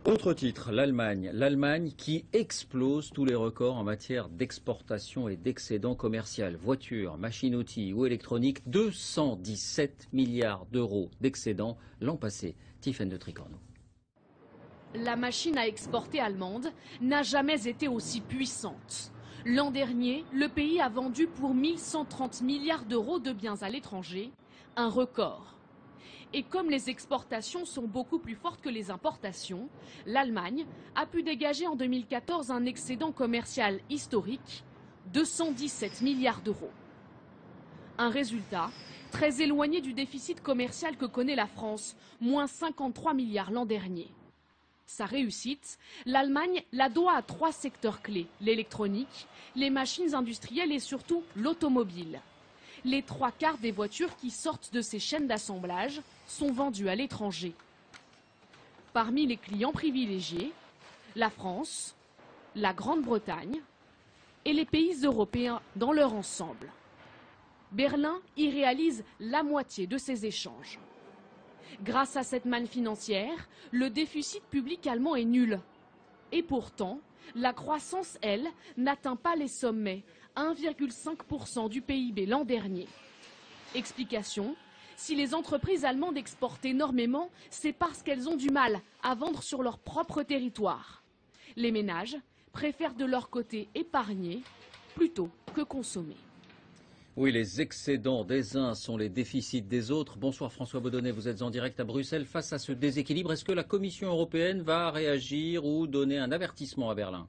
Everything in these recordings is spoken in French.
Autre titre, l'Allemagne. L'Allemagne qui explose tous les records en matière d'exportation et d'excédent commercial. Voitures, machines-outils ou électroniques, 217 milliards d'euros d'excédent l'an passé. Tiffaine de Tricorneau. La machine à exporter allemande n'a jamais été aussi puissante. L'an dernier, le pays a vendu pour 1130 milliards d'euros de biens à l'étranger, un record. Et comme les exportations sont beaucoup plus fortes que les importations, l'Allemagne a pu dégager en 2014 un excédent commercial historique, 217 milliards d'euros. Un résultat très éloigné du déficit commercial que connaît la France, moins 53 milliards l'an dernier. Sa réussite, l'Allemagne la doit à 3 secteurs clés, l'électronique, les machines industrielles et surtout l'automobile. Les 3/4 des voitures qui sortent de ces chaînes d'assemblage sont vendues à l'étranger. Parmi les clients privilégiés, la France, la Grande-Bretagne et les pays européens dans leur ensemble. Berlin y réalise la moitié de ces échanges. Grâce à cette manne financière, le déficit public allemand est nul. Et pourtant, la croissance, elle, n'atteint pas les sommets, 1,5% du PIB l'an dernier. Explication, si les entreprises allemandes exportent énormément, c'est parce qu'elles ont du mal à vendre sur leur propre territoire. Les ménages préfèrent de leur côté épargner plutôt que consommer. Oui, les excédents des uns sont les déficits des autres. Bonsoir François Baudonnet, vous êtes en direct à Bruxelles. Face à ce déséquilibre, est-ce que la Commission européenne va réagir ou donner un avertissement à Berlin ?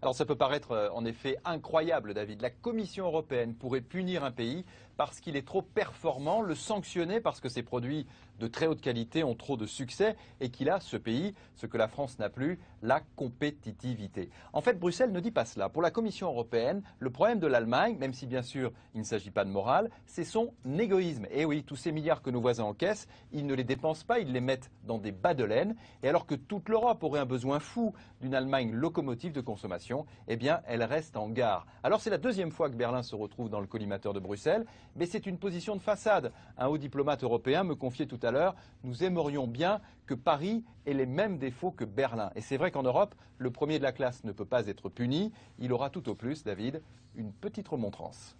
Alors ça peut paraître en effet incroyable, David. La Commission européenne pourrait punir un pays parce qu'il est trop performant, le sanctionner parce que ses produits de très haute qualité ont trop de succès et qu'il a, ce pays, ce que la France n'a plus, la compétitivité. En fait, Bruxelles ne dit pas cela. Pour la Commission européenne, le problème de l'Allemagne, même si bien sûr il ne s'agit pas de morale, c'est son égoïsme. Et oui, tous ces milliards que nos voisins encaissent, ils ne les dépensent pas, ils les mettent dans des bas de laine. Et alors que toute l'Europe aurait un besoin fou d'une Allemagne locomotive de consommation, eh bien, elle reste en gare. Alors c'est la deuxième fois que Berlin se retrouve dans le collimateur de Bruxelles, mais c'est une position de façade. Un haut diplomate européen me confiait tout à l'heure, nous aimerions bien que Paris ait les mêmes défauts que Berlin. Et c'est vrai qu'en Europe, le premier de la classe ne peut pas être puni, il aura tout au plus, David, une petite remontrance.